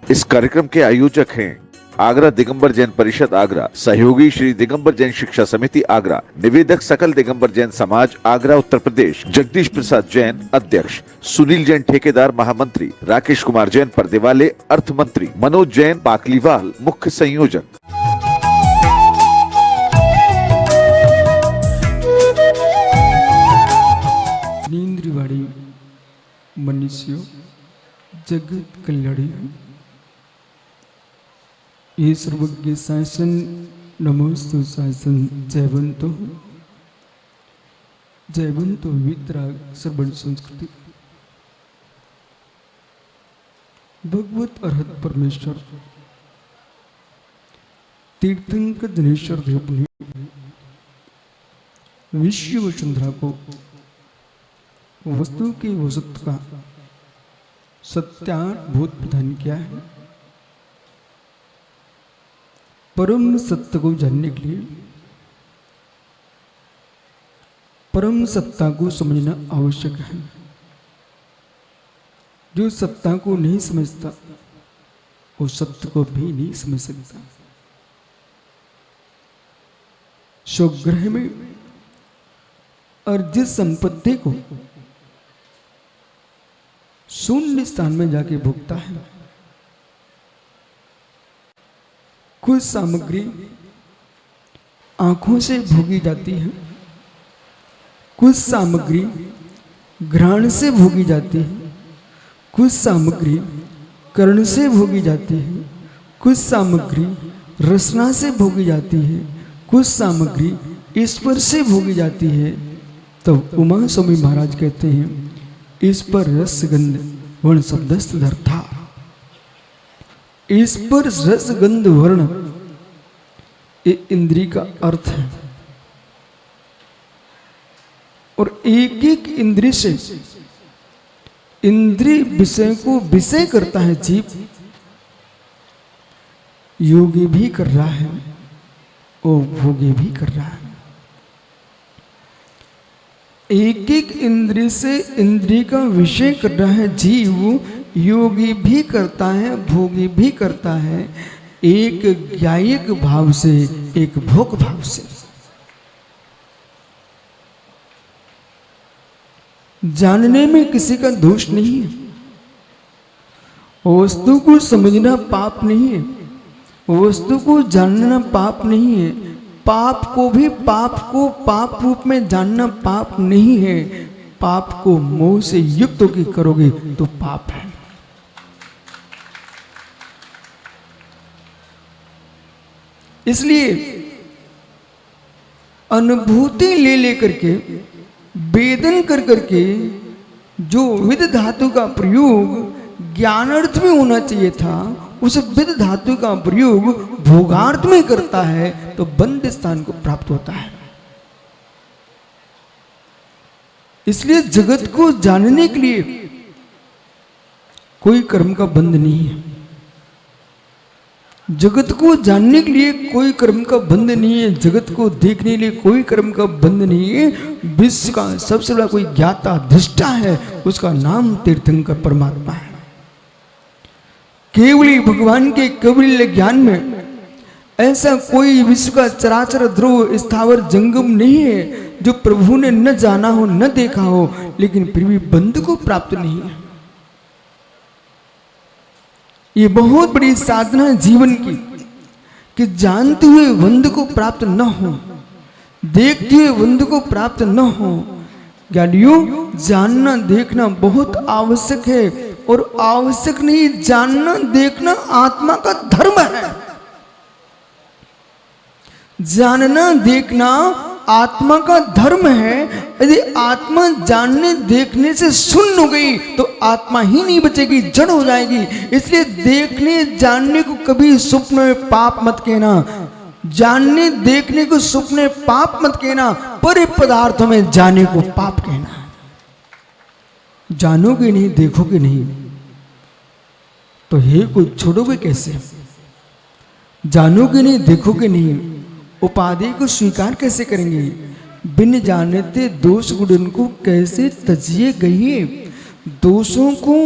इस कार्यक्रम के आयोजक हैं आगरा दिगंबर जैन परिषद आगरा, सहयोगी श्री दिगंबर जैन शिक्षा समिति आगरा, निवेदक सकल दिगंबर जैन समाज आगरा उत्तर प्रदेश, जगदीश प्रसाद जैन अध्यक्ष, सुनील जैन ठेकेदार महामंत्री, राकेश कुमार जैन पर्देवाले अर्थ मंत्री, मनोज जैन पाकलीवाल मुख्य संयोजक। नींद्रिवाड़ी मनुष्यों जगत कल्याणी ये सर्वज्ञ शासन नमोस्तु शासन जयवंतो वितराग सर्वण संस्कृति भगवत अर्हत परमेश्वर तीर्थंकर धनेश्वर देव ने विश्व वसुंधरा को वस्तु के वसुत्व का सत्यानुभूत प्रदान किया है। परम सत्य को जानने के लिए परम सत्ता को समझना आवश्यक है। जो सत्ता को नहीं समझता वो सत्य को भी नहीं समझ सकता। स्वगृह में अर्जित संपत्ति को शून्य स्थान में जाके भोगता है। कुछ सामग्री आंखों से भोगी जाती है, कुछ सामग्री घ्राण से भोगी जाती है, कुछ सामग्री कर्ण से भोगी जाती है, कुछ सामग्री रसना से भोगी जाती है, कुछ सामग्री स्पर्श से भोगी जाती है। तब उमा स्वामी महाराज कहते हैं इस पर रसगंध वर्ण शब्दस्थ धरता। इस पर रसगंध वर्ण ये इंद्रिय का अर्थ है और एक एक इंद्रिय से इंद्रिय विषय को विषय करता है। जीव योगी भी कर रहा है और भोगी भी कर रहा है। एक एक इंद्रिय से इंद्रिय का विषय कर रहा है। जीव योगी भी करता है भोगी भी करता है, एक ज्ञायक भाव से एक भोग भाव से। जानने में किसी का दोष नहीं है, वस्तु को समझना पाप नहीं है, वस्तु को जानना पाप नहीं है, पाप को भी पाप को पाप रूप में जानना पाप नहीं है। पाप को मोह से युक्त होकर करोगे तो पाप है। इसलिए अनुभूति ले लेकर के वेदन कर करके जो विद धातु का प्रयोग ज्ञानार्थ में होना चाहिए था, उस विद धातु का प्रयोग भोगार्थ में करता है तो बंद स्थान को प्राप्त होता है। इसलिए जगत को जानने के लिए कोई कर्म का बंध नहीं है। जगत को जानने के लिए कोई कर्म का बंध नहीं है। जगत को देखने के लिए कोई कर्म का बंध नहीं है। विश्व का सबसे बड़ा कोई ज्ञाता दृष्टा है, उसका नाम तीर्थंकर परमात्मा है। केवली भगवान के केवल ज्ञान में ऐसा कोई विश्व का चराचर ध्रुव स्थावर जंगम नहीं है जो प्रभु ने न जाना हो न देखा हो, लेकिन फिर भी बंध को प्राप्त नहीं है। ये बहुत बड़ी साधना है जीवन की कि जानते हुए बंध को प्राप्त न हो, देखते हुए बंध को प्राप्त न हो। ज्ञानियों, जानना देखना बहुत आवश्यक है और आवश्यक नहीं, जानना देखना आत्मा का धर्म है। जानना देखना आत्मा का धर्म है। यदि आत्मा जानने देखने से शून्य हो गई तो आत्मा ही नहीं बचेगी, जड़ हो जाएगी। इसलिए देखने जानने को कभी स्वप्न में पाप मत कहना, जानने देखने को स्वप्न में पाप मत कहना, पर पदार्थों में जाने को पाप कहना। जानोगे नहीं, देखोगे नहीं तो हे को छोड़ोगे कैसे? जानोगे नहीं, देखोगे नहीं, उपाधि को स्वीकार कैसे करेंगे? बिन जानते दोष गुण को कैसे तजिए गए? दोषों को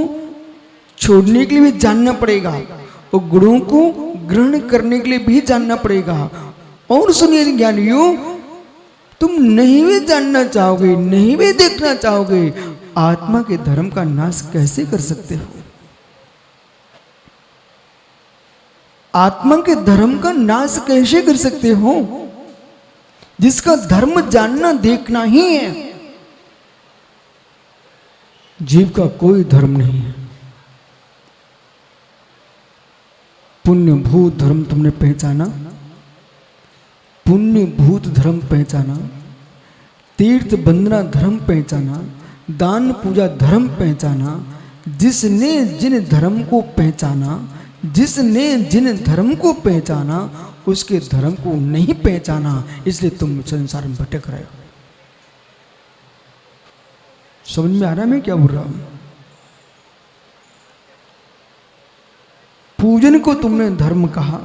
छोड़ने के लिए भी जानना पड़ेगा, और गुणों को ग्रहण करने के लिए भी जानना पड़ेगा। और सुनिए ज्ञानियों, तुम नहीं भी जानना चाहोगे, नहीं भी देखना चाहोगे, आत्मा के धर्म का नाश कैसे कर सकते हो? आत्मा के धर्म का नाश कैसे कर सकते हो, जिसका धर्म जानना देखना ही है। जीव का कोई धर्म नहीं है। पुण्य भूत धर्म तुमने पहचाना, पुण्य भूत धर्म पहचाना, तीर्थ बंदना धर्म पहचाना, दान पूजा धर्म पहचाना। जिसने जिन धर्म को पहचाना, जिसने जिन धर्म को पहचाना, उसके धर्म को नहीं पहचाना, इसलिए तुम संसार में भटक रहे हो। समझ में आ रहा है मैं क्या बोल रहा हूं? पूजन को तुमने धर्म कहा,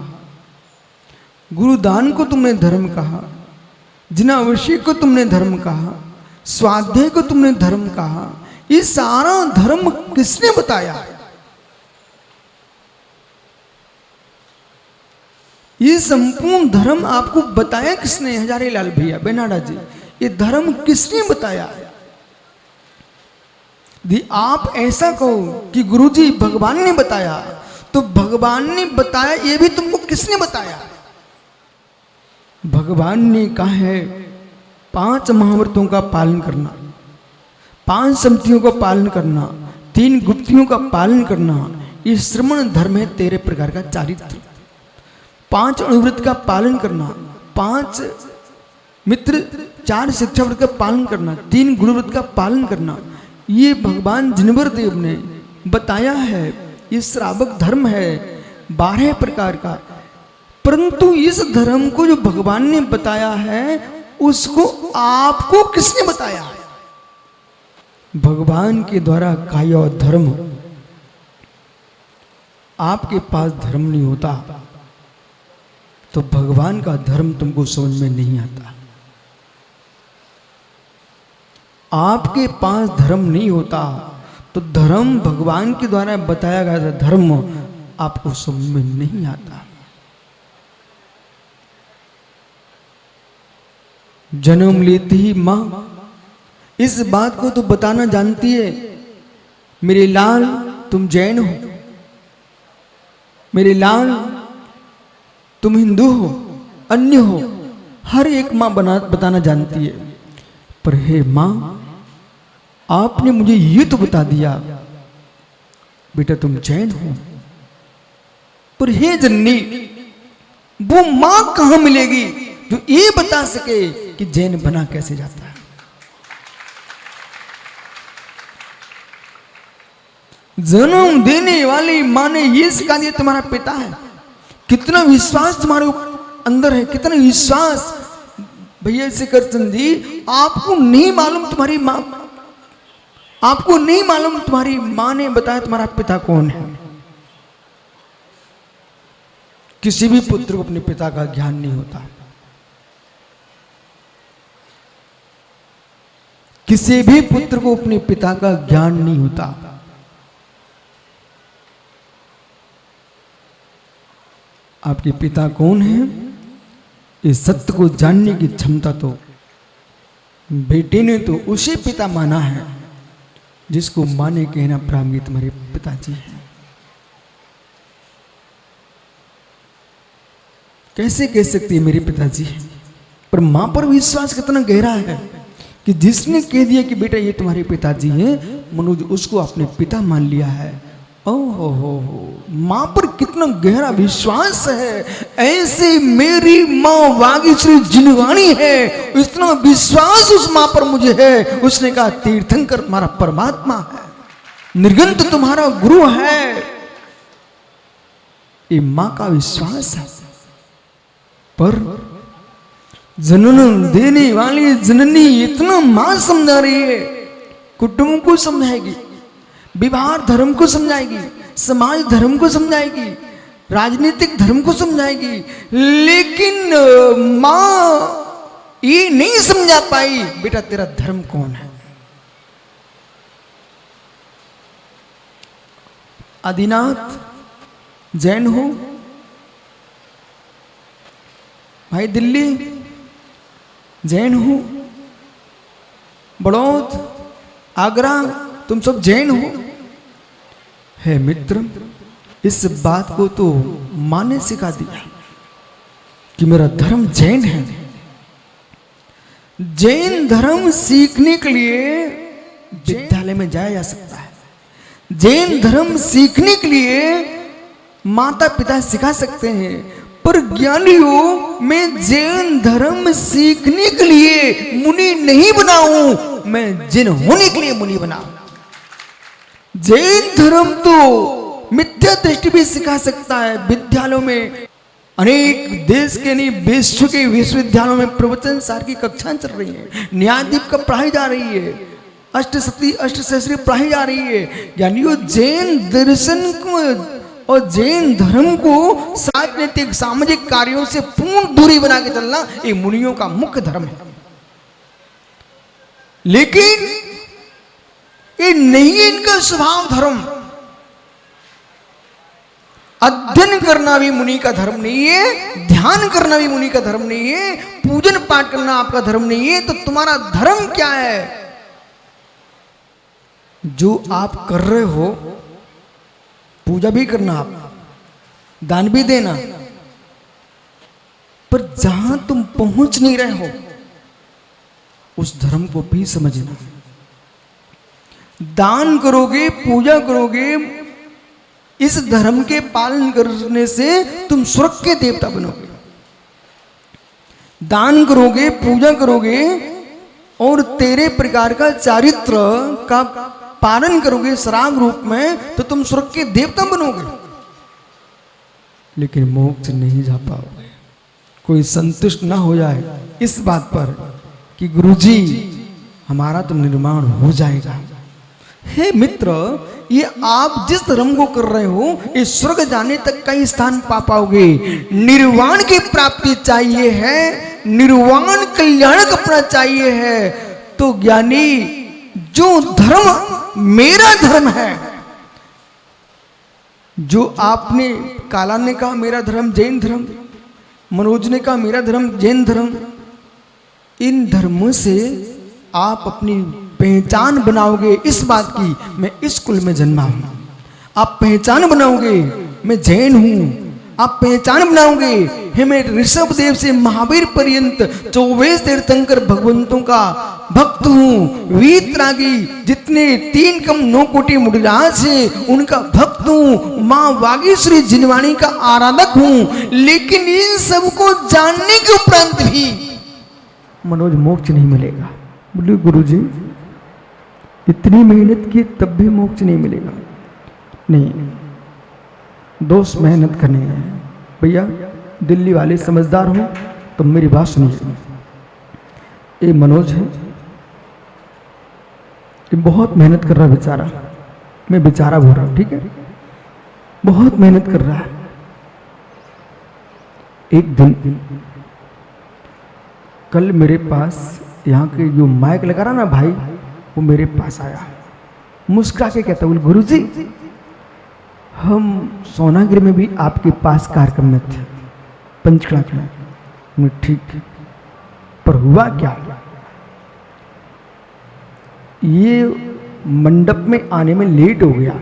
गुरुदान को तुमने धर्म कहा, जिनावश्यक को तुमने धर्म कहा, स्वाध्याय को तुमने धर्म कहा। ये सारा धर्म किसने बताया? ये संपूर्ण धर्म आपको बताया किसने? हजारे लाल भैया, बेनाडा जी, ये धर्म किसने बताया? यदि आप ऐसा कहो कि गुरुजी भगवान ने बताया, तो भगवान ने बताया ये भी तुमको किसने बताया? भगवान ने कहा है 5 महाव्रतों का पालन करना, 5 संमतियों का पालन करना, 3 गुप्तियों का पालन करना। ये श्रमण धर्म है 13 प्रकार का चारित्र। 5 अनुव्रत का पालन करना, 5 मित्र 4 शिक्षा व्रत का पालन करना, 3 गुरुव्रत का पालन करना। ये भगवान जिनवर देव ने बताया है। ये श्रावक धर्म है 12 प्रकार का। परंतु इस धर्म को जो भगवान ने बताया है, उसको आपको किसने बताया? भगवान के द्वारा काया धर्म। आपके पास धर्म नहीं होता तो भगवान का धर्म तुमको समझ में नहीं आता। आपके पास धर्म नहीं होता तो धर्म भगवान के द्वारा बताया गया धर्म आपको समझ में नहीं आता। जन्म लेती ही मां इस बात को तो बताना जानती है, मेरे लाल तुम जैन हो, मेरे लाल तुम हिंदू हो, अन्य हो, हर एक मां बताना जानती है। पर हे मां, आपने मुझे ये तो बता दिया बेटा तुम जैन हो, पर हे जननी, वो मां कहां मिलेगी जो ये बता सके कि जैन बना कैसे जाता है? जन्म देने वाली मां ने ये सिखा दिया तुम्हारा पिता है। कितना विश्वास तुम्हारे अंदर है, कितना विश्वास। भैया शिखरचंद जी, आपको नहीं मालूम तुम्हारी मां, आपको नहीं मालूम तुम्हारी मां ने बताया तुम्हारा पिता कौन है। किसी भी पुत्र को अपने पिता का ज्ञान नहीं होता। किसी भी पुत्र को अपने पिता का ज्ञान नहीं होता। आपके पिता कौन है, इस सत्य को जानने की क्षमता तो बेटे ने तो उसे पिता माना है जिसको मां ने कहना प्रारंभ तुम्हारे पिताजी हैं। कैसे कह सकती है मेरे पिताजी हैं? पर मां पर विश्वास कितना गहरा है कि जिसने कह दिया कि बेटा ये तुम्हारे पिताजी हैं, मनोज उसको अपने पिता मान लिया है। ओहो हो, मां पर कितना गहरा विश्वास है। ऐसे मेरी मां वागीश्री जिनवाणी है, इतना विश्वास उस मां पर मुझे है। उसने कहा तीर्थंकर तुम्हारा परमात्मा है, निर्गंत तुम्हारा गुरु है। ये मां का विश्वास है। पर जन्म देने वाली जननी इतना मां समझा रही है, कुटुंब को समझाएगी, विवाह धर्म को समझाएगी, समाज धर्म को समझाएगी, राजनीतिक धर्म को समझाएगी, लेकिन मां ये नहीं समझा पाई बेटा तेरा धर्म कौन है। आदिनाथ जैन हो भाई, दिल्ली जैन हो, बड़ौद, आगरा, तुम सब जैन हो। है मित्र, इस बात को तो माँ ने सिखा दिया कि मेरा धर्म जैन है। जैन धर्म सीखने के लिए विद्यालय में जाया जा सकता है। जैन धर्म सीखने के लिए माता पिता सिखा सकते हैं, पर ज्ञानियों, मैं जैन धर्म सीखने के लिए मुनि नहीं बना हूं, मैं जिन होने के लिए मुनि बना। जैन धर्म तो मिथ्या दृष्टि भी सिखा सकता है। विद्यालयों में अनेक देश के नहीं विश्व के विश्वविद्यालयों में प्रवचन सार की कक्षाएं चल रही हैं, न्यायदीप का पढ़ाई जा रही है, अष्टसती अष्टसहस्री पढ़ाई जा रही है। यानी वो जैन दर्शन को और जैन धर्म को राजनीतिक सामाजिक कार्यों से पूर्ण दूरी बना के चलना ये मुनियों का मुख्य धर्म है। लेकिन ये नहीं है इनका स्वभाव धर्म। अध्ययन करना भी मुनि का धर्म नहीं है, ध्यान करना भी मुनि का धर्म नहीं है, पूजन पाठ करना आपका धर्म नहीं है। तो तुम्हारा धर्म क्या है? जो आप कर रहे हो, पूजा भी करना, आप दान भी देना, पर जहां तुम पहुंच नहीं रहे हो उस धर्म को भी समझना। दान करोगे, पूजा करोगे, इस धर्म के पालन करने से तुम स्वर्ग के देवता बनोगे। दान करोगे, पूजा करोगे और तेरे प्रकार का चारित्र का पालन करोगे सराग रूप में, तो तुम स्वर्ग के देवता बनोगे। लेकिन मोक्ष नहीं जा पाओगे। कोई संतुष्ट ना हो जाए इस बात पर कि गुरुजी हमारा तो निर्माण हो जाएगा। हे मित्र, ये आप जिस धर्म को कर रहे हो, ये स्वर्ग जाने तक का ही स्थान पा पाओगे। निर्वाण की प्राप्ति चाहिए है, निर्वाण कल्याण अपना चाहिए है। तो ज्ञानी, जो धर्म मेरा धर्म है, जो आपने काला ने कहा मेरा धर्म जैन धर्म, मनोज ने कहा मेरा धर्म जैन धर्म, इन धर्मों से आप अपनी पहचान बनाओगे इस बात की मैं इस कुल में जन्मा हूं। आप पहचान बनाओगे मैं जैन हूं। आप पहचान बनाओगे हे मैं ऋषभ देव से महावीर पर्यंत 24 तीर्थंकर भगवंतों का भक्त हूं। वीतरागी जितने 3 कम 9 कोटि मुनिराज है उनका भक्त हूं। मां वागीश्वरी जिनवाणी का आराधक हूं। लेकिन इन सबको जानने के उपरांत भी मनोज मोक्ष नहीं मिलेगा। बोले गुरुजी इतनी मेहनत की तब भी मोक्ष नहीं मिलेगा। नहीं, दोस्त मेहनत करने हैं भैया। दिल्ली वाले समझदार हो तो मेरी बात सुनिए। ये मनोज है, ये बहुत मेहनत कर रहा है बेचारा। मैं बेचारा बोल रहा हूं, ठीक है, बहुत मेहनत कर रहा है। एक दिन कल मेरे पास यहाँ के जो माइक लगा रहा ना भाई, वो मेरे पास आया, मुस्कुरा के कहता, बोले गुरुजी हम सोनागिरी में भी आपके पास कार्यक्रम में थे, पंचकड़ा में। ठीक, पर हुआ क्या, ये मंडप में आने में लेट हो गया,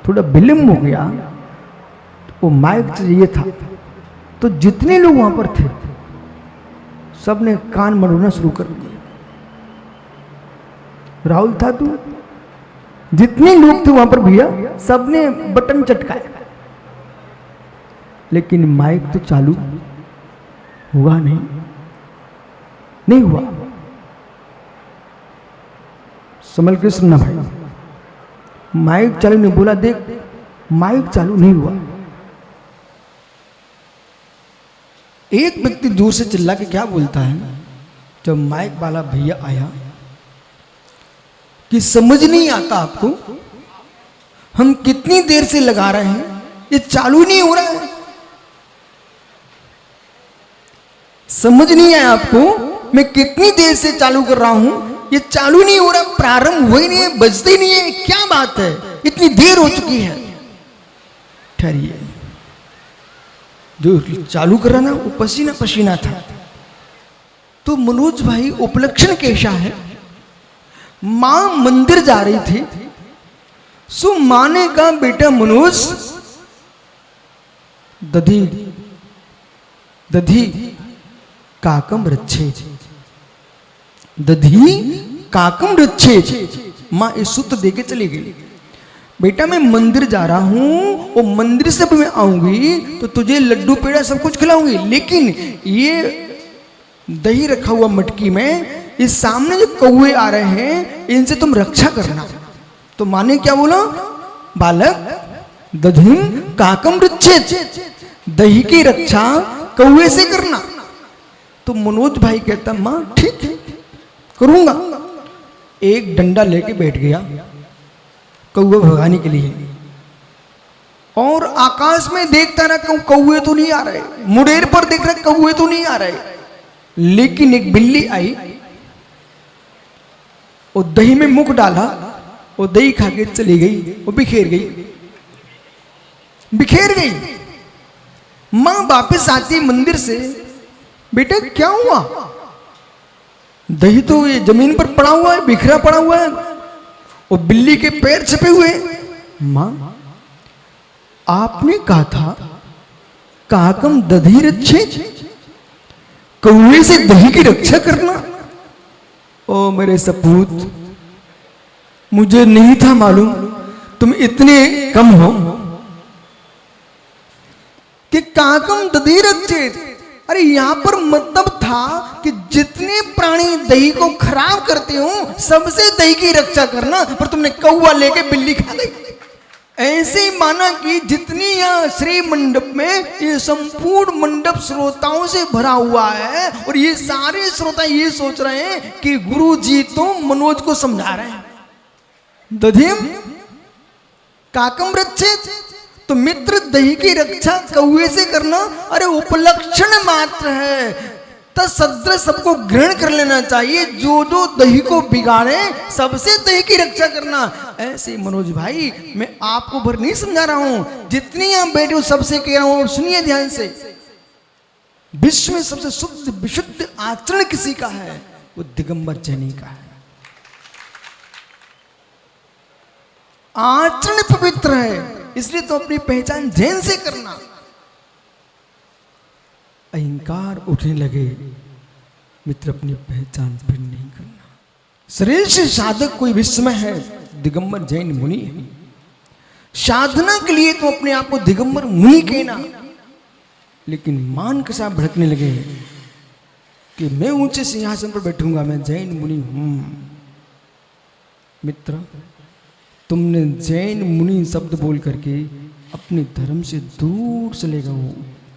थोड़ा विलम्ब हो गया। वो माइक चाहिए था, तो जितने लोग वहां पर थे सब ने कान मरोना शुरू कर दिया। राहुल था तू, जितने लोग थे वहां पर भैया सबने बटन चटकाया, लेकिन माइक तो चालू हुआ नहीं हुआ। समझ के सुनना भाई, माइक चालू नहीं, बोला देख माइक चालू नहीं हुआ। एक व्यक्ति दूर से चिल्ला के क्या बोलता है, जब माइक वाला भैया आया, कि समझ नहीं आता आपको हम कितनी देर से लगा रहे हैं, ये चालू नहीं हो रहा है। समझ नहीं आया आपको, मैं कितनी देर से चालू कर रहा हूं, ये चालू नहीं हो रहा, प्रारंभ हो ही नहीं है, बजते ही नहीं है, क्या बात है, इतनी देर हो चुकी है। ठहरिए, जो चालू कर रहा ना वो पसीना पसीना था। तो मनोज भाई उपलक्षण कैसा है, मां मंदिर जा रही थी, सो मां ने कहा बेटा मनोज दधी दधी काकम रच्छे, दधी काकम रच्छे। मां इस सूत्र देके चली गई, बेटा मैं मंदिर जा रहा हूं और मंदिर से भी मैं आऊंगी तो तुझे लड्डू पेड़ा सब कुछ खिलाऊंगी, लेकिन ये दही रखा हुआ मटकी में, इस सामने जो कौवे आ रहे हैं इनसे तुम रक्षा करना। तो माँ ने क्या बोला, बालक दधिम काकम रच्छेत, दही की रक्षा कौवे से करना। तो मनोज भाई कहता माँ ठीक है करूंगा। एक डंडा लेके बैठ गया कौवे भगाने के लिए, और आकाश में देखता रहा कौवे तो नहीं आ रहे, मुडेर पर देख रहा कौवे तो नहीं आ रहे, लेकिन एक बिल्ली आई और दही में मुख डाला और दही खा के चली गई, वो बिखेर गई बिखेर गई। मां वापस आती मंदिर से, बेटा क्या हुआ, दही तो ये जमीन पर पड़ा हुआ है, बिखरा पड़ा हुआ है, और बिल्ली के पैर छपे हुए। मां आपने कहा था काकम दधी रच्छे, कौवे से दही की रक्षा करना। ओ मेरे सपूत, मुझे नहीं था मालूम तुम इतने कम हो कि काकम दधी रच्छे। अरे यहां पर मतलब था कि जितने प्राणी दही को खराब करते हो सबसे दही की रक्षा करना, पर तुमने कौवा लेके बिल्ली खा गई। ऐसे ही माना कि जितनी यहां श्री मंडप में ये संपूर्ण मंडप श्रोताओं से भरा हुआ है, और ये सारे श्रोता ये सोच रहे हैं कि गुरु जी तो मनोज को समझा रहे हैं। दधिम काकम रच्छेत, तो मित्र दही की रक्षा कौवे से करना, अरे उपलक्षण मात्र है, तत्सदृश सबको ग्रहण कर लेना चाहिए। जो जो दही को बिगाड़े सबसे दही की रक्षा करना। ऐसे मनोज भाई मैं आपको भर नहीं समझा रहा हूं, जितनी यहां बैठे हो सबसे कह रहा हूं, सुनिए ध्यान से। विश्व में सबसे शुद्ध विशुद्ध आचरण किसी का है, वो दिगंबर जैनी का है। आचरण पवित्र है, इसलिए तो अपनी पहचान जैन से करना। अहंकार उठने लगे मित्र, अपनी पहचान फिर नहीं करना। श्रेष्ठ साधक कोई विश्व में है, दिगंबर जैन मुनि है। साधना के लिए तो अपने आप को दिगंबर मुनि कहना, लेकिन मान के साथ भड़कने लगे कि मैं ऊंचे सिंहासन पर बैठूंगा, मैं जैन मुनि हूं। मित्र तुमने जैन मुनि शब्द बोल करके अपने धर्म से दूर चले गए।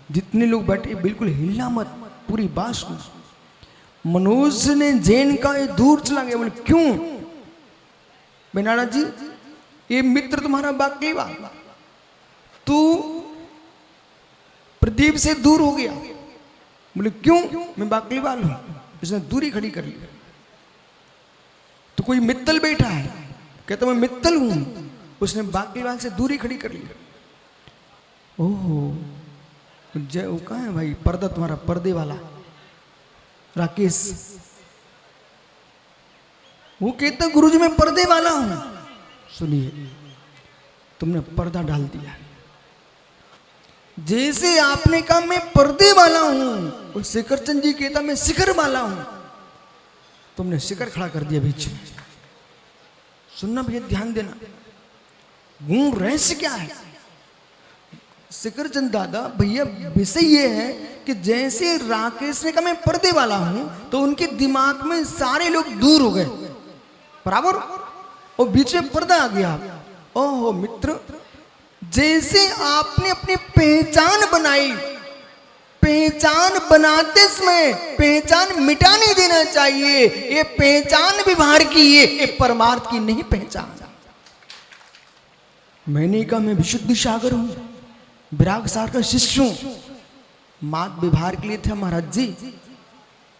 जितने लोग बैठे बिल्कुल हिलना मत, पूरी बात सुनो। मनोज ने जैन का ये दूर चला गया। बोले क्यों बेनाना जी, ये मित्र तुम्हारा बाकलीवा, तू प्रदीप से दूर हो गया। बोले क्यों, मैं बाकलीवाल हूं, इसने दूरी खड़ी कर ली। तो कोई मित्तल बैठा है, कहता मैं मित्तल हूं, उसने बाकलीवाल से दूरी खड़ी कर ली। ओहो जय, वो कहाँ है भाई पर्दा तुम्हारा, पर्दे वाला राकेश, वो कहता गुरुजी मैं पर्दे वाला हूं। सुनिए, तुमने पर्दा डाल दिया। जैसे आपने कहा मैं पर्दे वाला हूं, और शिखर चंद जी कहता मैं शिखर वाला हूं, तुमने शिखर खड़ा कर दिया बीच में। सुनना भैया, ध्यान देना, गुण रहस्य क्या है। शिखर चंद दादा भैया विषय ये है कि जैसे राकेश ने कहा मैं पर्दे वाला हूं, तो उनके दिमाग में सारे लोग दूर हो गए बराबर, और बीच में पर्दा आ गया। ओहो मित्र, जैसे आपने अपनी पहचान बनाई, पहचान बनाते समय पहचान मिटा नहीं देना चाहिए। ये पहचान व्यवहार की, ये परमार्थ की नहीं पहचान। मैंने कहा मैं विशुद्ध सागर हूं, विराग सागर का शिष्य हूं। मात व्यवहार के लिए थे महाराज जी,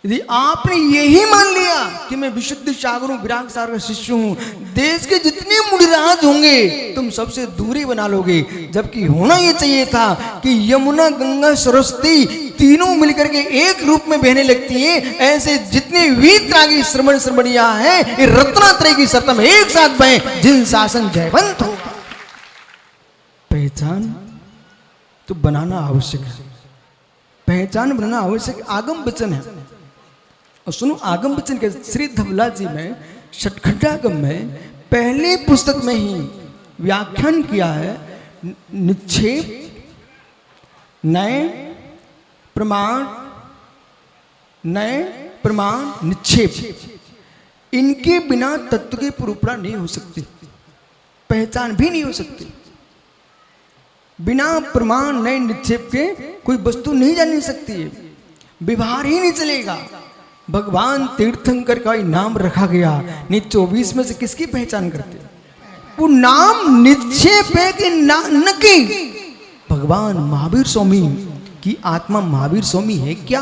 यदि आपने यही मान लिया कि मैं विशुद्ध सागर हूं, विराग सागर का शिष्य हूं, देश के जितने मुनिराज होंगे तुम सबसे दूरी बना लोगे। जबकि होना यह चाहिए था कि यमुना, गंगा, सरस्वती तीनों मिलकर के एक रूप में बहने लगती हैं। ऐसे जितने वीतरागी श्रमण श्रमणिया हैं, ये रत्नात्रय की सत्ता में एक साथ बहे, जिन शासन जयवंत होगा। पहचान तो बनाना आवश्यक है, पहचान बनाना आवश्यक। आगम वचन है, और सुनो आगम वचन के श्री धवला जी में षटखंडागम में पहले पुस्तक में ही व्याख्यान किया है। निक्षेप, नए प्रमाण, नए प्रमाण, निक्षेप, इनके बिना तत्व की पुरुषता नहीं हो सकती, पहचान भी नहीं हो सकती। बिना प्रमाण, नए, निक्षेप के कोई वस्तु नहीं जानी सकती है, व्यवहार ही नहीं चलेगा। भगवान तीर्थंकर का नाम रखा गया, नहीं 24 में से किसकी पहचान करते? वो नाम निक्षेप है कि न कि भगवान महावीर स्वामी की आत्मा महावीर स्वामी है क्या?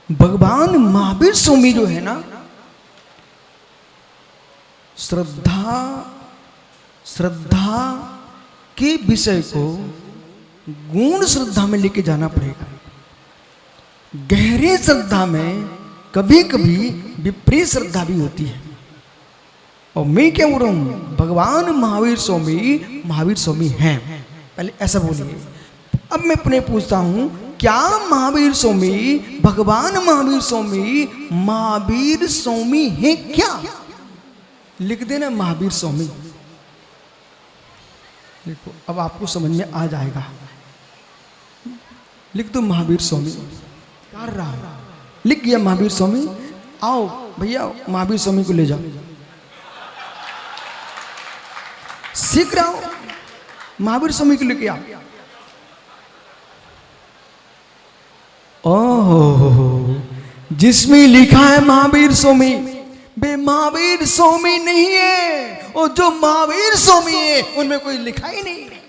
भगवान महावीर स्वामी जो है ना, श्रद्धा के विषय को गूढ़ श्रद्धा में लेके जाना पड़ेगा। गहरे श्रद्धा में कभी कभी विपरीत श्रद्धा भी होती है। और मैं क्या बोल रहा हूं, भगवान महावीर स्वामी हैं, पहले ऐसा बोलिए। अब मैं अपने पूछता हूं, क्या महावीर स्वामी, भगवान महावीर स्वामी है क्या? लिख देना महावीर स्वामी। देखो अब आपको समझ में आ जाएगा। लिख दो महावीर स्वामी। कर रहा हूं, लिख गया महावीर स्वामी। आओ भैया महावीर स्वामी को ले जाओ, सीख रहा हूं, महावीर स्वामी को लेके आओ। ओह, जिसमें लिखा है महावीर स्वामी, बे महावीर स्वामी नहीं है। और जो महावीर स्वामी है उनमें कोई लिखा ही नहीं है।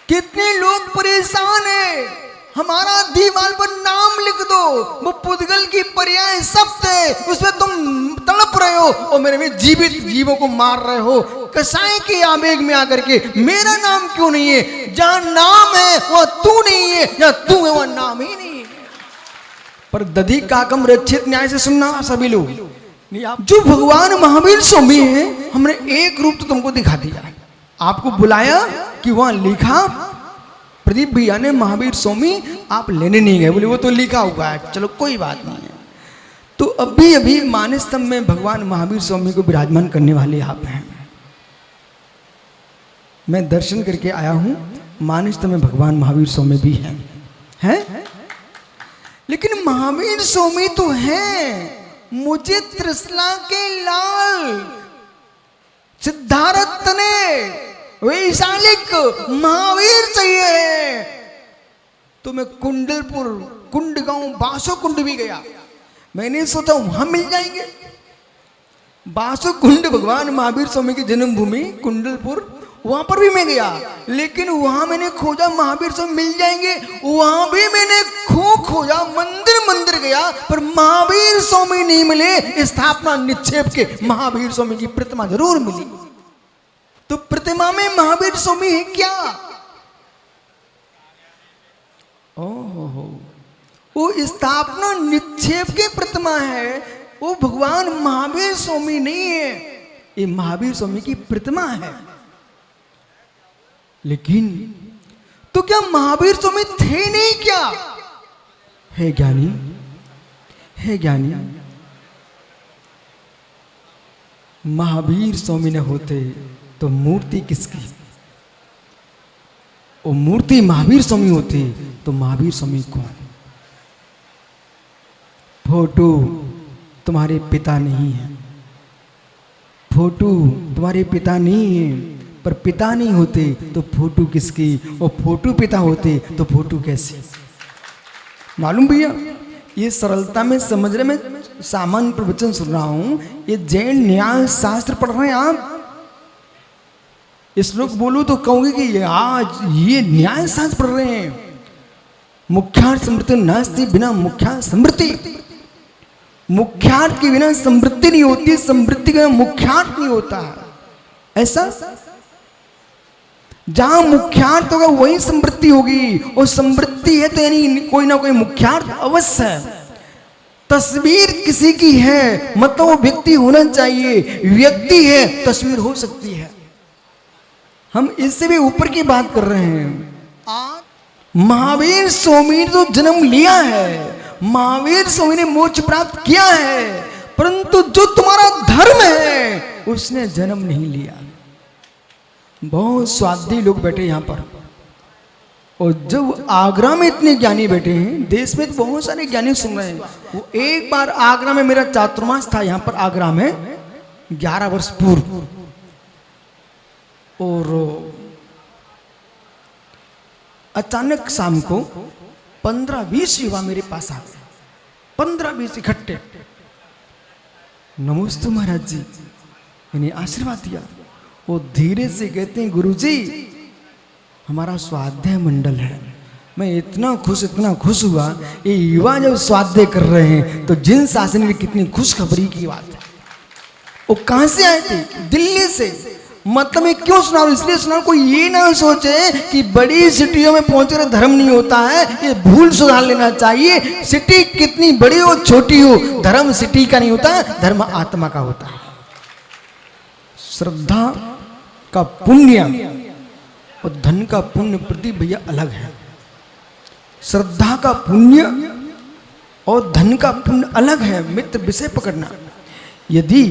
कितने लोग परेशान हैं, हमारा दीवार पर नाम लिख दो, वो पुद्गल की पर्याय शब्द है, उसमें तुम तड़प रहे हो और मेरे में जीवित जीवों को मार रहे हो। कसाई के आवेग में आकर के मेरा नाम क्यों नहीं है? जहां नाम है वह तू नहीं है, जहां तू है वह नाम ही नहीं है। पर दधी काकम रक्षित न्याय से सुनना सभी लोग। जो भगवान महावीर स्वामी है, हमने एक रूप तो तुमको दिखा दिया, आपको बुलाया कि वहां लिखा प्रदीप भैया ने महावीर स्वामी, आप लेने नहीं गए, बोले वो तो लिखा हुआ है, चलो कोई बात नहीं है। तो अभी मानस स्तंभ में भगवान महावीर स्वामी को विराजमान करने वाले आप हैं। मैं दर्शन करके आया हूं, मानस स्तंभ में भगवान महावीर स्वामी भी हैं? लेकिन महावीर स्वामी तो हैं, मुझे त्रिशला के लाल सिद्धार्थ ने वैशालिक महावीर चाहिए। तो मैं कुंडलपुर, कुंडगांव, बासो कुंड भी गया। मैंने सोचा वहां मिल जाएंगे। बासो कुंड भगवान महावीर स्वामी की जन्मभूमि कुंडलपुर, वहां पर भी मैं गया। लेकिन वहां मैंने खोजा महावीर स्वामी मिल जाएंगे, वहां भी मैंने खोजा, मंदिर गया, पर महावीर स्वामी नहीं मिले। स्थापना निक्षेप के महावीर स्वामी की प्रतिमा जरूर मिली। तो प्रतिमा में महावीर स्वामी है क्या? ओहो, वो स्थापना निक्षेप की प्रतिमा है, वो भगवान महावीर स्वामी नहीं है, ये महावीर स्वामी की प्रतिमा है। लेकिन तो क्या महावीर स्वामी थे नहीं क्या? है ज्ञानी, है ज्ञानी। महावीर स्वामी न होते तो मूर्ति किसकी? वो मूर्ति महावीर स्वामी होती तो महावीर स्वामी कौन? फोटो तुम्हारे पिता नहीं है, फोटो तुम्हारे पिता नहीं है, पर पिता नहीं होते तो फोटो किसकी? और फोटो पिता होते तो फोटो कैसे? मालूम भैया, ये सरलता में समझने में सामान्य प्रवचन सुन रहा हूं। ये जैन न्याय शास्त्र पढ़ रहे हैं आप, इस लोग बोलो तो कहोगे कि ये आज ये न्याय शास्त्र पढ़ रहे हैं। मुख्यार्थ समृद्धि नास्ति बिना मुख्यार्थ समृद्धि। मुख्यार्थ के बिना समृद्धि नहीं होती, समृद्धि के बिना मुख्यार्थ नहीं होता। ऐसा जहां मुख्यार्थ होगा वही समृद्धि होगी, और समृद्धि है तो यानी कोई ना कोई मुख्यार्थ अवश्य है। तस्वीर किसी की है मतलब वो व्यक्ति होना चाहिए, व्यक्ति है तस्वीर हो सकती है। हम इससे भी ऊपर की बात कर रहे हैं। महावीर स्वामी ने तो जन्म लिया है, महावीर स्वामी ने मोक्ष प्राप्त किया है, परंतु जो तुम्हारा धर्म है उसने जन्म नहीं लिया। बहुत स्वाध्यायी लोग बैठे यहाँ पर, और जब आगरा में इतने ज्ञानी बैठे हैं, देश में तो बहुत सारे ज्ञानी सुन रहे हैं। वो एक बार आगरा में मेरा चातुर्मास था यहाँ पर आगरा में 11 वर्ष पूर्व, और अचानक शाम को 15-20 युवा मेरे पास आ गए, 15-20 इकट्ठे। नमस्ते महाराज जी, मैंने आशीर्वाद दिया। वो धीरे से कहते हैं गुरुजी हमारा स्वाध्याय मंडल है। मैं इतना खुश हुआ, ये युवा जब स्वाध्याय कर रहे हैं तो जिन शासन की कितनी खुशखबरी की बात है। वो कहां से आए थे? दिल्ली से। मतलब मैं क्यों सुना रहा हूं? इसलिए सुना, कोई ये ना सोचे कि बड़ी सिटियों में पहुंचकर धर्म नहीं होता है, ये भूल सुधार लेना चाहिए। सिटी कितनी बड़ी हो छोटी हो, धर्म सिटी का नहीं होता है, धर्म आत्मा का होता है। श्रद्धा का पुण्य और धन का पुण्य प्रति भैया अलग है। श्रद्धा का पुण्य और धन का पुण्य अलग है। मित्र विषय पकड़ना, यदि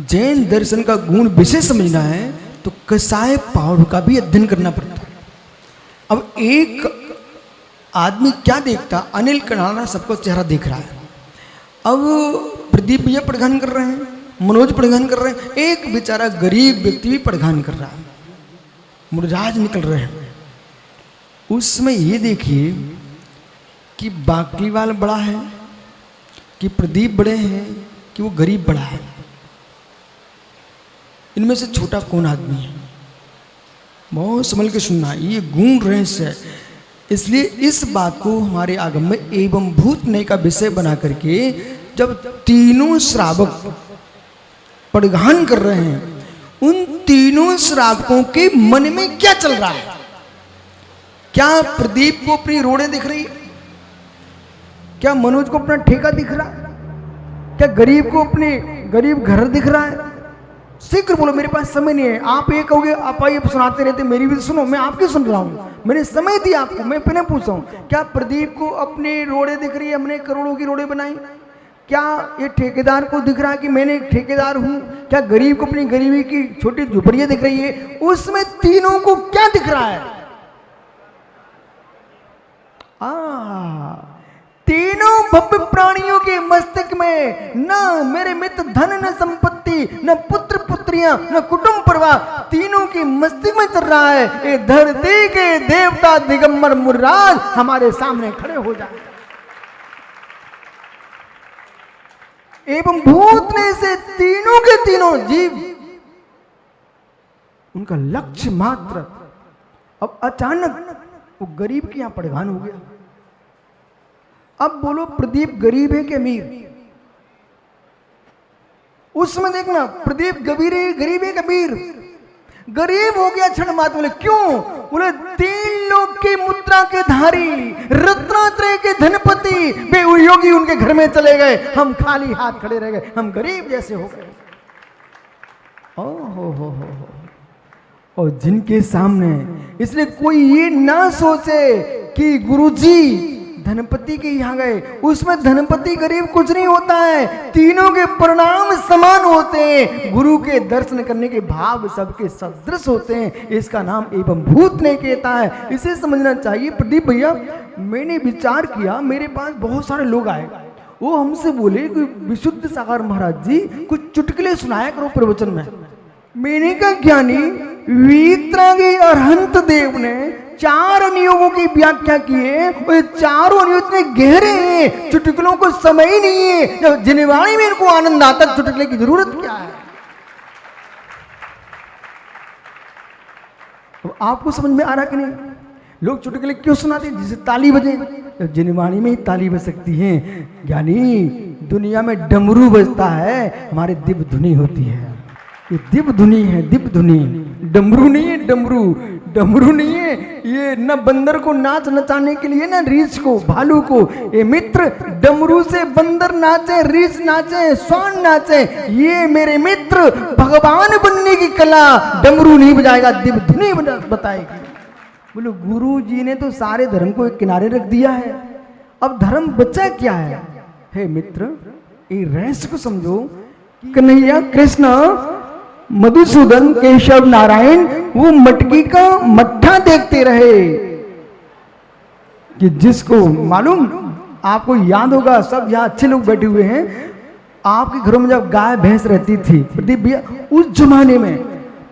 जैन दर्शन का गुण विषय समझना है तो कसाय पावड़ का भी अध्ययन करना पड़ता है। अब एक आदमी क्या देखता, अनिल कनाडा सबका चेहरा देख रहा है। अब प्रदीप भैया पढ़ान कर रहे हैं, मनोज पढ़ान कर रहे हैं, एक बेचारा गरीब व्यक्ति भी पढ़ान कर रहा है, मुरझाज निकल रहे हैं। उस समय ये देखिए कि बाकलीवाल बड़ा है कि प्रदीप बड़े हैं कि वो गरीब बड़ा है। इनमें से छोटा कौन आदमी है? बहुत संभल के सुनना, ये गुण रहस्य है। इसलिए इस बात को हमारे आगम में एवं भूत नय का विषय बना करके जब तीनों श्रावक पड़गान कर रहे हैं, उन तीनों श्रावकों के मन में क्या चल रहा है? क्या प्रदीप को अपनी रोड़े दिख रही? क्या मनोज को अपना ठेका दिख रहा? क्या गरीब को अपने गरीब घर दिख रहा है? शीघ्र बोलो, मेरे पास समय नहीं है। आप ये कहोगे आप आइए सुनाते रहते, मेरी भी सुनो, मैं आपकी सुन रहा हूँ, मैंने समय दिया आपको, मैं फिर पूछ रहा हूँ। क्या प्रदीप को अपनी रोड़े दिख रही है? हमने करोड़ों की रोड़े बनाई। क्या ये ठेकेदार को दिख रहा है कि मैंने ठेकेदार हूँ? क्या गरीब को अपनी गरीबी की छोटी झुपड़ियाँ दिख रही है? उसमें तीनों को क्या दिख रहा है? तीनों भव्य प्राणियों के मस्तिष्क में न मेरे मित्र धन, न संपत्ति, न पुत्र पुत्रियां, न कुटुंब परिवार, तीनों के मस्तिष्क में चल रहा है। ये धरती के देवता दिगंबर मुर्राज हमारे सामने खड़े हो जाए। एवं भूत ने से तीनों के तीनों जीव, उनका लक्ष्य मात्र। अब अचानक वो गरीब के यहां पड़गान हो गया। अब बोलो प्रदीप गरीब है कि अमीर? उसमें देखना, प्रदीप गरीब है कि अमीर? गरीब हो गया क्षण मात्र। बोले क्यों? बोले 3 लोक की मुद्रा के धारी, रत्नात्रय के धनपति वे योगी उनके घर में चले गए, हम खाली हाथ खड़े रह गए, हम गरीब जैसे हो गए। हो और जिनके सामने, इसलिए कोई ये ना सोचे कि गुरुजी धनपति के यहाँ गए, उसमें धनपति गरीब कुछ नहीं होता है, तीनों के परिणाम समान होते हैं। गुरु के दर्शन करने के भाव सबके सदृश होते हैं। इसका नाम एवं भूत नहीं कहता है, इसे समझना चाहिए। प्रदीप भैया, मैंने विचार किया, मेरे पास बहुत सारे लोग आए, वो हमसे बोले कि विशुद्ध सागर महाराज जी कुछ चुटकुले सुनाया करो प्रवचन में। मैंने कहा ज्ञानी वीतरागी अरहंत देव ने 4 नियमों की व्याख्या की है, और 4 नियम इतने गहरे हैं, चुटकुलों को समय ही नहीं है। जब जिनवाणी में इनको आनंद आता, चुटकुले की जरूरत क्या है? तो आपको समझ में आ रहा कि नहीं? लोग चुटकुले क्यों सुनाते हैं? जिसे ताली बजे, तो जिनवाणी में ही ताली बज सकती है। यानी दुनिया में डमरू बजता है, हमारे दिव्य धुनी होती है। ये दिव्य धुनी है, दिव्य धुनी, डमरू नहीं है। डमरू नहीं है ये, न बंदर को नाच नचाने के लिए, ना रीछ को, भालू को। ये मित्र, डमरू से बंदर नाचे, रीछ नाचे, स्वान नाचे, ये मेरे मित्र भगवान बनने की कला डमरू नहीं बजाएगा, दिव्य धुनी बताएगी। बोलो गुरु जी ने तो सारे धर्म को एक किनारे रख दिया है, अब धर्म बचा क्या है? हे मित्र, ये रहस्य को समझो। कन्हैया, कृष्ण, मधुसूदन, केशव, नारायण वो मटकी का मट्ठा देखते रहे कि जिसको मालूम, आपको याद होगा, सब यहाँ अच्छे लोग बैठे हुए हैं, आपके घरों में जब गाय भैंस रहती थी प्रदीप भैया, उस जमाने में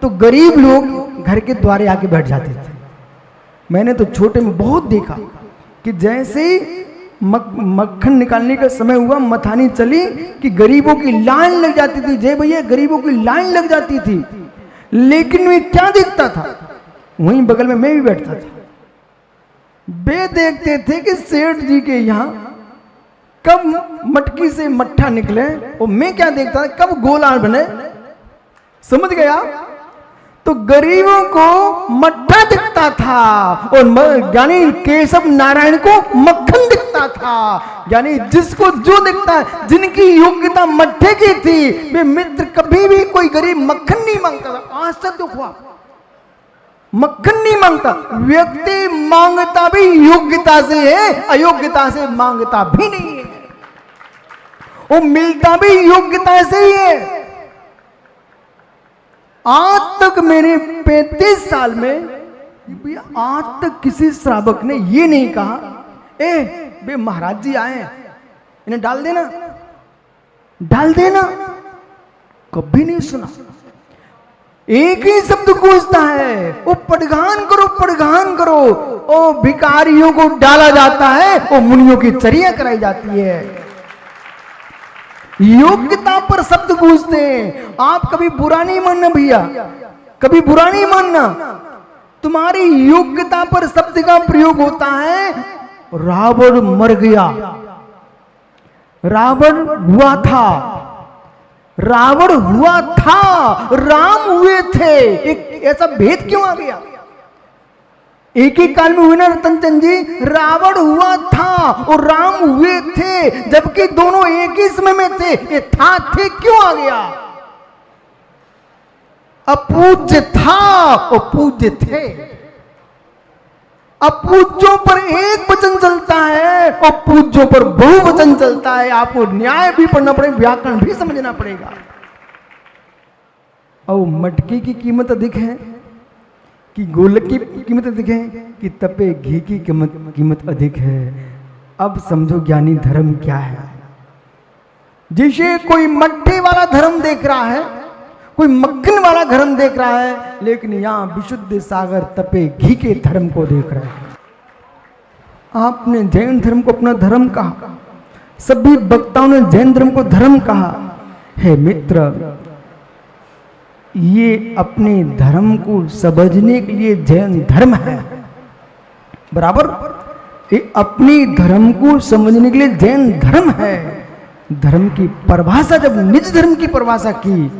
तो गरीब लोग घर के द्वारे आके बैठ जाते थे। मैंने तो छोटे में बहुत देखा कि जैसे मक्खन निकालने का समय हुआ, मथानी चली कि गरीबों की लाइन लग जाती थी। जय भैया, गरीबों की लाइन लग जाती थी। लेकिन वे क्या देखता था, वहीं बगल में मैं भी बैठता था, वे देखते थे कि सेठ जी के यहाँ कब मटकी से मट्ठा निकले, और मैं क्या देखता था, कब गोला बने। समझ गया? तो गरीबों को मट्ठा दिखता था, और यानी केशव नारायण को मक्खन दिखता था। यानी जिसको जो दिखता है, जिनकी योग्यता मट्ठे की थी, वे मित्र कभी भी कोई गरीब मक्खन नहीं मांगता था। आश्चर्य हुआ, मक्खन नहीं मांगता। व्यक्ति मांगता भी योग्यता से है, अयोग्यता से मांगता भी नहीं है, वो मिलता भी योग्यता से ही है। आज तक मेरे 35 साल में आज तक किसी श्रावक ने ये नहीं कहा, बे महाराज जी आए, इन्हें डाल देना, डाल देना। कभी नहीं सुना। एक ही शब्द गूंजता है, वो पड़गान करो, पड़गान करो। ओ भिखारियों को डाला जाता है, वो मुनियों की चर्या कराई जाती है। योग्यता पर शब्द गूंजते हैं। आप कभी बुरा नहीं मानना भैया, कभी बुरा नहीं मानना। तुम्हारी योग्यता पर शब्द का प्रयोग होता है। रावण मर गया, रावण हुआ था, रावण हुआ था, राम हुए थे। एक ऐसा भेद क्यों आ गया? एक ही काल में हुए ना रतन चंद जी, रावण हुआ था और राम हुए थे, जबकि दोनों एक ही समय में थे। ये था थे क्यों आ गया? अपूज्य था और पूज्य थे। अपूज्यों पर एक वचन चलता है और पूज्यों पर बहुवचन चलता है। आपको न्याय भी पढ़ना पड़ेगा, व्याकरण भी समझना पड़ेगा। और मटकी की कीमत अधिक है कि गोलक की कीमत अधिक है कि तपे घी की कीमत अधिक है। अब समझो ज्ञानी धर्म क्या है। जिसे कोई मट्ठे वाला धर्म देख रहा है, कोई मक्खन वाला धर्म देख रहा है, लेकिन यहां विशुद्ध सागर तपे घी के धर्म को देख रहा है। आपने जैन धर्म को अपना धर्म कहा, सभी वक्ताओं ने जैन धर्म को धर्म कहा। हे मित्र, ये अपने धर्म को समझने के लिए जैन धर्म है, बराबर। ये अपने धर्म को समझने के लिए जैन धर्म है। धर्म की परिभाषा, जब निज धर्म की परिभाषा की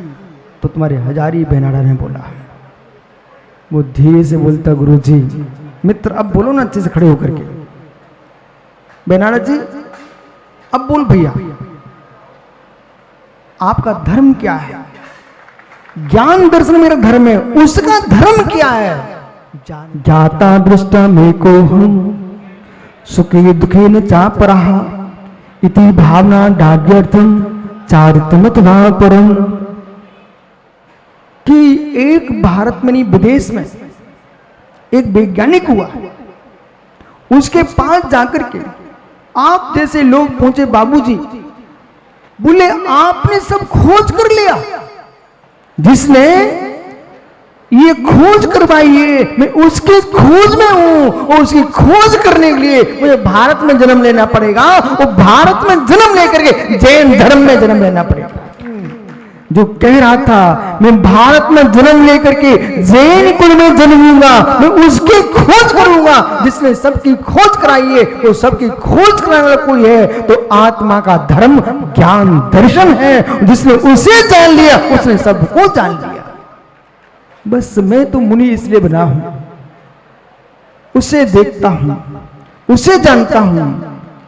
तो तुम्हारे हजारी बेनाडा ने बोला, वो धीरे से बोलता, गुरुजी। मित्र अब बोलो ना अच्छे से खड़े होकर के। बेनाडा जी अब बोल भैया, आपका धर्म क्या है? ज्ञान दर्शन मेरा धर्म है, उसका धर्म क्या है? ज्ञाता दृष्टा में को हम सुखे दुखे न चापराहा इति भावना डाग्यर्थम चारितमत्वा परम। कि एक भारत में नहीं, विदेश में एक वैज्ञानिक हुआ, उसके पास जाकर के आप जैसे लोग पहुंचे, बाबूजी बोले आपने सब खोज कर लिया, जिसने ये खोज करवाई है मैं उसकी खोज में हूं, और उसकी खोज करने के लिए मुझे भारत में जन्म लेना पड़ेगा, और भारत में जन्म लेकर के जैन धर्म में जन्म लेना पड़ेगा। जो कह रहा था मैं भारत में जन्म लेकर के जैन कुल में जन्मूंगा, मैं उसकी खोज करूंगा। जिसने सबकी खोज कराई है वो सबकी खोज कराने वाला कोई है तो आत्मा का धर्म ज्ञान दर्शन है। जिसने उसे जान लिया उसने सबको जान लिया। बस मैं तो मुनि इसलिए बना हूं, उसे देखता हूं, उसे जानता हूं,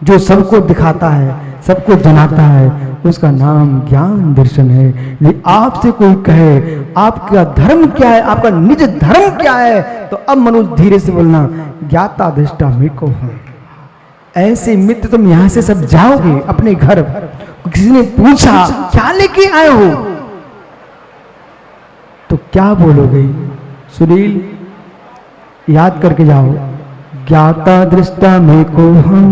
जो सबको दिखाता है, सबको जनाता है, उसका नाम ज्ञान दर्शन है। ये आपसे कोई कहे आपका धर्म क्या है, आपका निज धर्म क्या है, तो अब मनुष्य धीरे से बोलना ज्ञाता दृष्टा मेरे को हूं। ऐसे मित्र तुम यहां से सब जाओगे अपने घर, किसी ने पूछा क्या लेके आए हो तो क्या बोलोगे? सुनील याद करके जाओ, ज्ञाता दृष्टा मेरे को हम।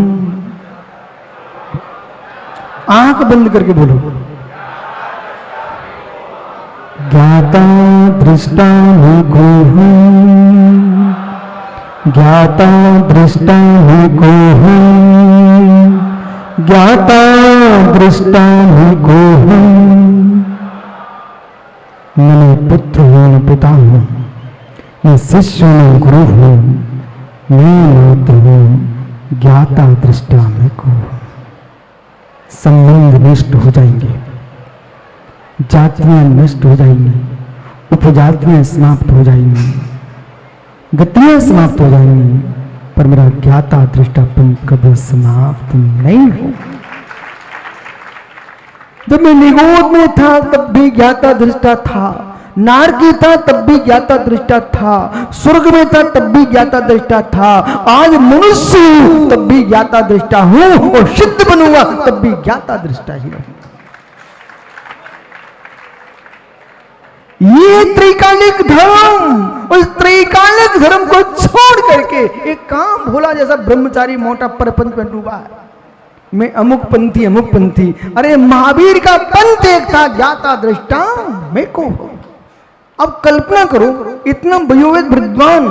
आंख बंद करके बोलो, ज्ञाता दृष्टा मेरे को हम, ज्ञाता दृष्टा मेरे को हम, ज्ञाता दृष्टा मेरे को हम। मैं पुत्र हूं, मैं पिता हूं, मैं शिष्य हूं, गुरु हूं, मैं मात्र हूं, ज्ञाता दृष्टा मेरे को। संबंध नष्ट हो जाएंगे, जातियां नष्ट हो जाएंगी, उपजातियां समाप्त हो जाएंगी, गतियां समाप्त हो जाएंगी, पर मेरा ज्ञाता दृष्टापन कभी समाप्त नहीं हो। जब मैं निगोद में था तब भी ज्ञाता दृष्टा था, नारकी था तब भी ज्ञाता दृष्टा था, स्वर्ग में था तब भी ज्ञाता दृष्टा था, आज मनुष्य हूं तब भी ज्ञाता दृष्टा हूं और सिद्ध बनूंगा तब भी ज्ञाता दृष्टा ही रहूंगा। ये त्रिकालिक धर्म, उस त्रिकालिक धर्म को छोड़ करके एक काम भोला जैसा ब्रह्मचारी मोटा परपंच में डूबा है। मैं अमुक पंथी अमुक पंथी, अरे महावीर का पंथ एक था ज्ञाता दृष्टा मेरे को। अब कल्पना करो इतना वयोवृद्ध विद्वान,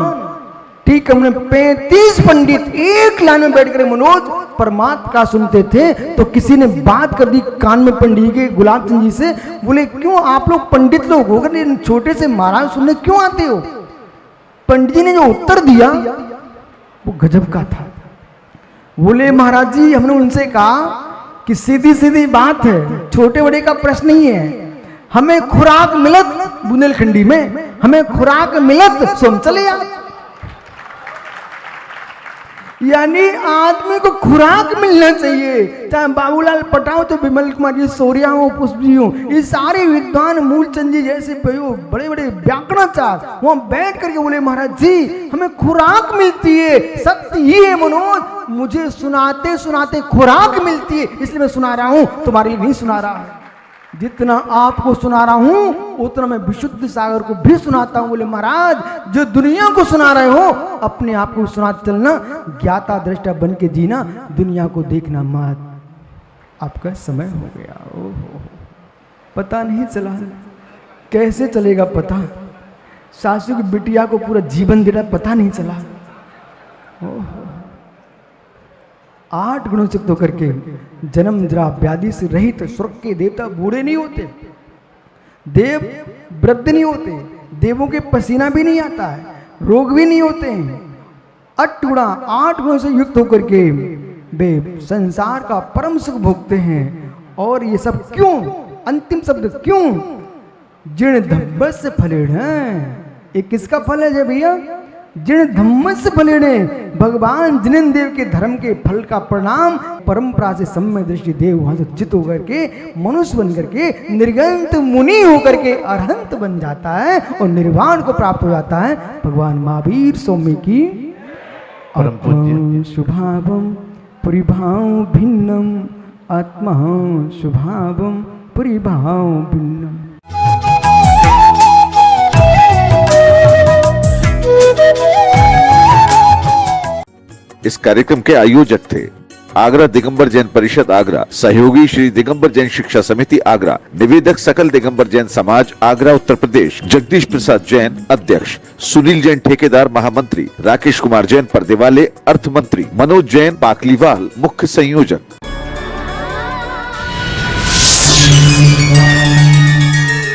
ठीक हमने 35 पंडित एक लाइन में बैठ कर मनोज परमात्मा का सुनते थे तो किसी ने बात कर दी कान में पंडित के गुलाब चंद जी से, बोले क्यों आप लोग पंडित लोग होकर छोटे से महाराज सुनने क्यों आते हो? पंडित जी ने जो उत्तर दिया वो गजब का था। बोले महाराज जी हमने उनसे कहा कि सीधी सीधी बात है, छोटे बड़े का प्रश्न नहीं है, हमें खुराक मिलत बुंदेलखंडी में, हमें खुराक मिलत सो हम चले आ। यानी आदमी को खुराक मिलना चाहिए, चाहे बाबूलाल पटाओ तो विमल कुमार जी सौर्या हो पुष्प जी हो, ये सारे विद्वान मूलचंद जी जैसे बड़े बड़े व्याकरणाचार्य वहां बैठ करके बोले महाराज जी हमें खुराक मिलती है। सत्य ये है मनोज, मुझे सुनाते सुनाते खुराक मिलती है इसलिए मैं सुना रहा हूं, तुम्हारे लिए नहीं सुना रहा है। जितना आपको सुना रहा हूं उतना मैं विशुद्ध सागर को भी सुनाता हूं। बोले महाराज जो दुनिया को सुना रहे हो अपने आप को सुनाते चलना, ज्ञाता दृष्टा बन के जीना, दुनिया को देखना मत। आपका समय हो गया, ओहो पता नहीं चला कैसे चलेगा, पता सासू की बिटिया को पूरा जीवन दे रहा पता नहीं चला। ओहो 8 गुणों से तो करके जन्म जरा व्याधि से रहित स्वर्ग के देवता बूढ़े नहीं होते, देव वृद्ध नहीं होते, देवों के पसीना भी नहीं आता है, रोग भी नहीं होते हैं। 8 गुणों से युक्त होकर के वे संसार का परम सुख भोगते हैं। और ये सब क्यों? अंतिम शब्द क्यों? जिण धम्मस्य फलेण, ये किसका फल है भैया? जिण धम्मस्य फलेण, भगवान जिनेन्द्र देव के धर्म के फल का परिणाम परंपरा से सम्य दृष्टि देव वहां से चित होकर के मनुष्य बन करके निर्गंत मुनि होकर के अरहंत बन जाता है और निर्वाण को प्राप्त हो जाता है। भगवान महावीर स्वामी की आत्मा शुभावम परिभाव भिन्नम, आत्मा शुभावम परिभाव भिन्नम। इस कार्यक्रम के आयोजक थे आगरा दिगंबर जैन परिषद आगरा, सहयोगी श्री दिगंबर जैन शिक्षा समिति आगरा, निवेदक सकल दिगंबर जैन समाज आगरा उत्तर प्रदेश, जगदीश प्रसाद जैन अध्यक्ष, सुनील जैन ठेकेदार महामंत्री, राकेश कुमार जैन पर्देवाले अर्थ मंत्री, मनोज जैन पाकलीवाल मुख्य संयोजक।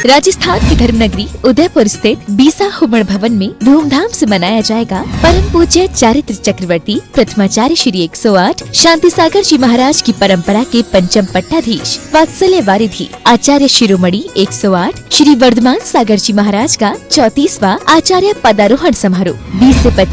राजस्थान की धर्मनगरी उदयपुर स्थित बीसा हुमड़ भवन में धूमधाम से मनाया जाएगा परम पूज्य चारित्र चक्रवर्ती प्रथमाचार्य श्री 108 शांति सागर जी महाराज की परंपरा के पंचम पट्टाधीश वात्सल्य वारिधि आचार्य शिरोमणि 108 श्री वर्धमान सागर जी महाराज का 34वां आचार्य पदारोहण समारोह 20 से 25